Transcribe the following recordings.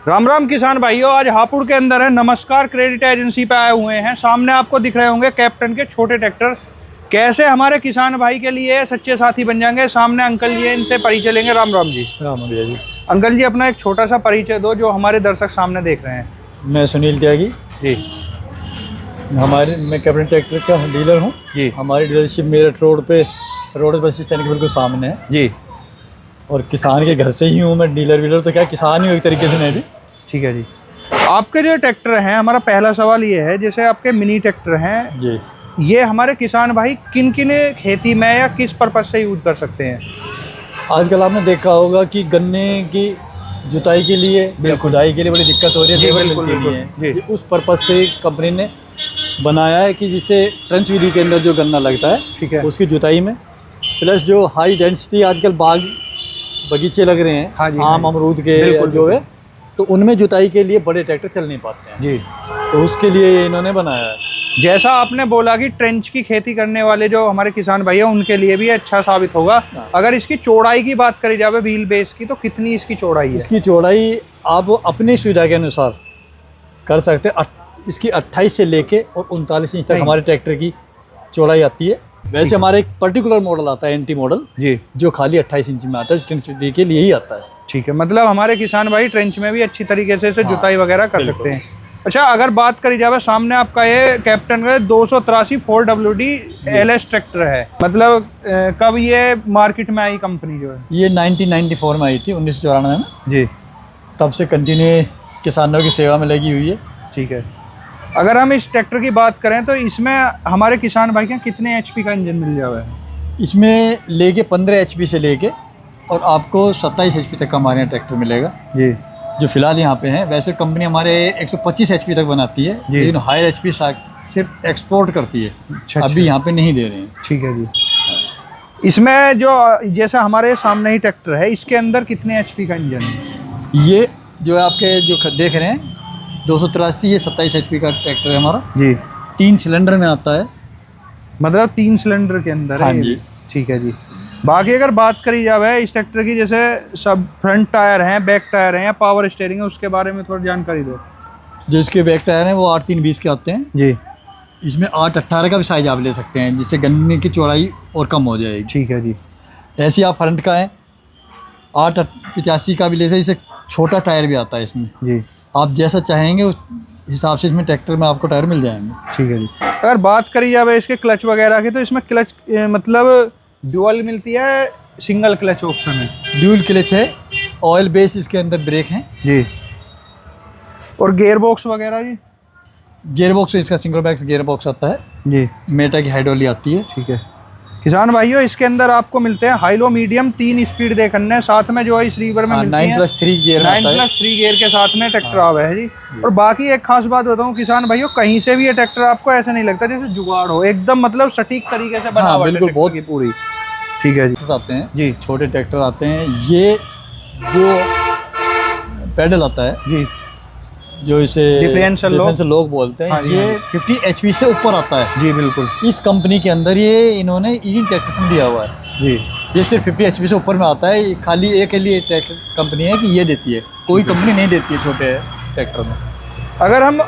राम राम किसान भाइयों, आज हापुड़ के अंदर है नमस्कार क्रेडिट एजेंसी पे आए हुए हैं। सामने आपको दिख रहे होंगे कैप्टन के छोटे ट्रैक्टर कैसे हमारे किसान भाई के लिए सच्चे साथी बन जाएंगे। सामने अंकल जी हैं, इनसे परिचय लेंगे। राम राम जी। राम भैया जी। अंकल जी, अपना एक छोटा सा परिचय दो जो हमारे दर्शक सामने देख रहे हैं। मैं सुनील त्यागी जी। मैं कैप्टन ट्रैक्टर का डीलर हूँ जी। हमारी dealership Meerut road bus stand के बिल्कुल सामने है जी। और किसान के घर से ही हूँ मैं। डीलर तो क्या किसान ही हूँ एक तरीके से मैं भी। ठीक है जी। आपके जो ट्रैक्टर हैं, हमारा पहला सवाल ये है, जैसे आपके मिनी ट्रैक्टर हैं जी, ये हमारे किसान भाई किन किन खेती में या किस पर्पज से यूज कर सकते हैं? आजकल आपने देखा होगा कि गन्ने की जुताई के लिए या खुदाई के लिए बड़ी दिक्कत हो रही है, लेबर मिलती नहीं है। ये उस पर्पज से कंपनी ने बनाया है कि जिससे ट्रंच विधि के अंदर जो गन्ना लगता है, ठीक है, उसकी जुताई में प्लस जो हाई डेंसिटी आजकल बगीचे लग रहे हैं, हाँ जी, आम अमरूद के जो है, तो उनमें जुताई के लिए बड़े ट्रैक्टर चल नहीं पाते हैं जी। तो उसके लिए ये इन्होंने बनाया है। जैसा आपने बोला कि ट्रेंच की खेती करने वाले जो हमारे किसान भाई हैं उनके लिए भी अच्छा साबित होगा। अगर इसकी चौड़ाई की बात करी जाए व्हील बेस की, तो कितनी इसकी चौड़ाई है? इसकी चौड़ाई आप अपनी सुविधा के अनुसार कर सकते हैं। इसकी 28 से लेके और 39 इंच तक हमारे ट्रैक्टर की चौड़ाई आती है। वैसे हमारा एक पर्टिकुलर मॉडल आता है, एंटी मॉडल जी, जो खाली 28 इंच में आता है, ट्रेंच विधि के लिए ही आता है। ठीक है, मतलब हमारे किसान भाई ट्रेंच में भी अच्छी तरीके से जुताई वगैरह कर सकते हैं। अच्छा, अगर बात करी जाए, सामने आपका ये कैप्टन का 283 4WD LS ट्रैक्टर है, मतलब कब ये मार्केट में आई कंपनी जो है? ये 1994 में आई थी, 1994 में जी। तब से कंटिन्यू किसानों की सेवा में लगी हुई है। ठीक है। अगर हम इस ट्रैक्टर की बात करें तो इसमें हमारे किसान भाई के कितने HP का इंजन मिल जाए? इसमें लेके 15 HP से लेके और आपको 27 HP तक का हमारे यहाँ ट्रैक्टर मिलेगा जी, जो फिलहाल यहाँ पे हैं। वैसे कंपनी हमारे 125 HP तक बनाती है, लेकिन हायर HP सिर्फ एक्सपोर्ट करती है। अच्छा, अभी यहाँ पे नहीं दे रहे हैं। ठीक है जी। इसमें जो जैसा हमारे सामने ही ट्रैक्टर है, इसके अंदर कितने HP का इंजन है? ये जो आपके जो देख रहे हैं 283, ये 27 HP का ट्रैक्टर है हमारा जी। 3 सिलेंडर में आता है, मतलब 3 सिलेंडर के अंदर? हाँ जी। ठीक है जी। बाकी अगर बात करी जाए इस ट्रैक्टर की, जैसे सब फ्रंट टायर हैं, बैक टायर हैं या पावर स्टीयरिंग है, उसके बारे में थोड़ी जानकारी दो। जो इसके बैक टायर हैं वो 8-3-20 के आते हैं जी। इसमें 8-18 का भी साइज आप ले सकते हैं, जिससे गन्ने की चौड़ाई और कम हो जाएगी। ठीक है जी। ऐसे आप फ्रंट का है 8-85 का भी ले सकते, इससे छोटा टायर भी आता है इसमें जी। आप जैसा चाहेंगे उस हिसाब से इसमें ट्रैक्टर में आपको टायर मिल जाएंगे। ठीक है जी। अगर बात करी जाए इसके क्लच वगैरह की, तो इसमें क्लच मतलब ड्यूअल मिलती है, सिंगल क्लच ऑप्शन है? ड्यूल क्लच है, ऑयल बेस इसके अंदर ब्रेक हैं जी। और गियर बॉक्स वगैरह जी? गियर बॉक्स इसका सिंगल बैक्स गियर बॉक्स आता है जी, मेटा की हाइड्रोली आती है। ठीक है। किसान भाइयों, इसके अंदर आपको मिलते हैं हाई लो मीडियम 3 स्पीड देखने, साथ में जो है इस रीवर में 9+3 गियर, 9+3 गियर के साथ में ट्रैक्टर आवा है जी। और बाकी एक खास बात बताऊं किसान भाइयों, कहीं से भी ये ट्रैक्टर आपको ऐसा नहीं लगता जैसे जुगाड़ हो, एकदम मतलब सटीक तरीके से बना हुआ है बिल्कुल, बहुत पूरी। ठीक है जी। आते हैं जी, छोटे ट्रैक्टर आते हैं। ये जो पैडल आता है जी, जो इसे डिफरेंशियल लोग बोलते हैं, ये 50 HP से ऊपर आता है जी। बिल्कुल। इस कंपनी के अंदर ये इन्होंने इन ट्रैक्टर दिया हुआ है जी। ये सिर्फ 50 HP से ऊपर में आता है। खाली एक के लिए ट्रैक्टर कंपनी है कि ये देती है, कोई कंपनी नहीं देती है छोटे ट्रैक्टर में। अगर हम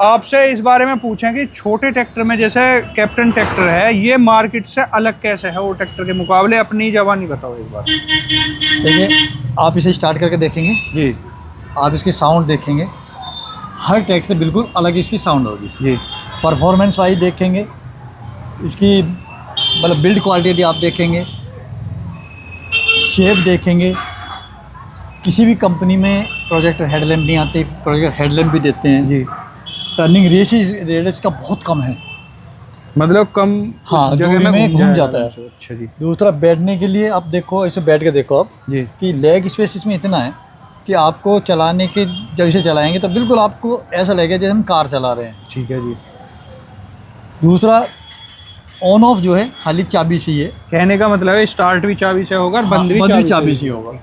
आपसे इस बारे में पूछें कि छोटे ट्रैक्टर में जैसे कैप्टन ट्रैक्टर है, ये मार्केट से अलग कैसे है वो ट्रैक्टर के मुकाबले, अपनी जबानी बताओ एक बार। देखिए, आप इसे स्टार्ट करके देखेंगे जी, आप इसकी साउंड देखेंगे, हर ट्रैक्टर से बिल्कुल अलग इसकी साउंड होगी जी। परफॉर्मेंस वाइज देखेंगे, इसकी मतलब बिल्ड क्वालिटी यदि आप देखेंगे, शेप देखेंगे, किसी भी कंपनी में प्रोजेक्टर हेडलैम्प नहीं आते, प्रोजेक्टर हेडलैम्प भी देते हैं जी। टर्निंग रेडियस का बहुत कम है, मतलब कम, हाँ, दूरी में घूम जाता है। अच्छा जी। दूसरा, बैठने के लिए आप देखो, ऐसे बैठ के देखो आप जी कि लेग स्पेस इसमें इतना है कि आपको चलाने के जब इसे चलाएंगे तो बिल्कुल आपको ऐसा लगेगा जैसे हम कार चला रहे हैं। ठीक है जी। दूसरा, ऑन ऑफ जो है खाली चाबी से ही है, कहने का मतलब है स्टार्ट भी चाबी से होगा और बंद भी चाबी से होगा।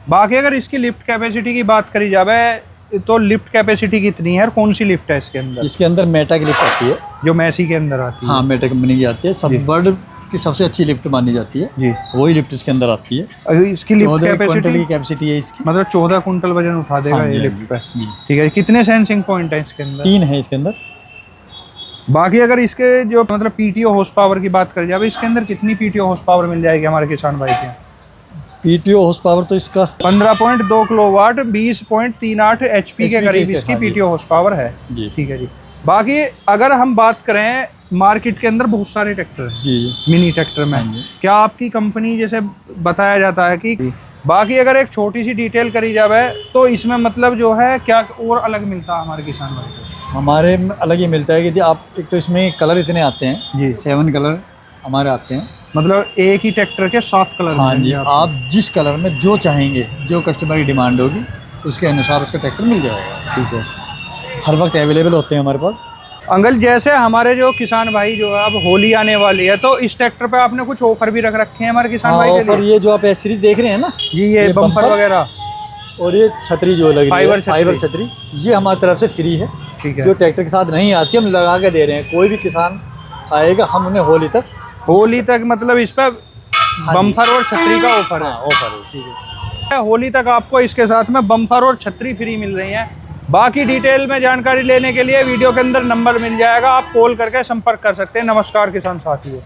बाकी अगर इसकी लिफ्ट कैपेसिटी की बात करी जाए तो लिफ्ट कैपेसिटी कितनी है और कौन सी लिफ्ट है इसके अंदर? इसके अंदर मेटा की लिफ्ट आती है, जो मैसी के अंदर आती है। हाँ, मेटा कंपनी की आती है। सब वर्ड की सबसे अच्छी लिफ्ट मानी जाती है जी। वही लिफ्ट इसके अंदर आती है। अगर इसकी लिफ्ट 14 क्विंटल कैपेसिटी की कैपेसिटी है इसकी। मतलब 14 कुंटल वजन उठा देगा हाँ ये जी, लिफ्ट पे। जी। ठीक है, कितने सेंसिंग पॉइंट है इसके अंदर? 3 है इसके अंदर। बाकी अगर इसके जो मतलब पीटीओ हॉर्स पावर की बात करी जाए, इसके अंदर कितनी पीटीओ हॉर्स पावर मिल जाएगी हमारे किसान भाई के? पीटीओ हॉर्स पावर तो इसका 15.2 किलोवाट 20.38 एचपी के करीब इसकी हाँ जी। पीटीओ हॉर्स पावर है। जी। ठीक है जी। बाकी अगर हम बात करें मार्केट के अंदर बहुत सारे ट्रैक्टर हैं जी मिनी ट्रैक्टर में, हाँ जी। क्या आपकी कंपनी जैसे बताया जाता है कि बाकी अगर एक छोटी सी डिटेल करी जाए तो इसमें मतलब जो है क्या और अलग मिलता है हमारे किसान भाई को? हमारे में अलग ही मिलता है कि आप एक तो इसमें कलर इतने आते हैं जी। 7 कलर हमारे आते हैं। मतलब एक ही ट्रैक्टर के 7 कलर हाँ मिलेंगे जी, आपको। आप जिस कलर में जो चाहेंगे, जो कस्टमर की डिमांड होगी उसके अनुसार उसका ट्रैक्टर मिल जाएगा। ठीक है। हर वक्त अवेलेबल होते हैं हमारे पास। अंकल जैसे हमारे जो किसान भाई जो है अब होली आने वाली है तो इस ट्रैक्टर पे आपने कुछ ऑफर भी रख रखे हैं हमारे किसान भाई के ऑफर लिए? ये जो आप एस सीरीज देख रहे हैं ना जी, ये बम्पर वगैरह और ये छतरी जो लग रही फाइबर है छतरी। फाइबर छतरी, ये हमारी तरफ से फ्री है। ठीक है। जो ट्रैक्टर के साथ नहीं आती हम लगा के दे रहे हैं। कोई भी किसान आएगा हम उन्हें होली तक मतलब इस पे बम्पर और छतरी का ऑफर है। ऑफर है। ठीक है। होली तक आपको इसके साथ में बम्पर और छतरी फ्री मिल रही है। बाकी डिटेल में जानकारी लेने के लिए वीडियो के अंदर नंबर मिल जाएगा, आप कॉल करके संपर्क कर सकते हैं। नमस्कार किसान साथियों।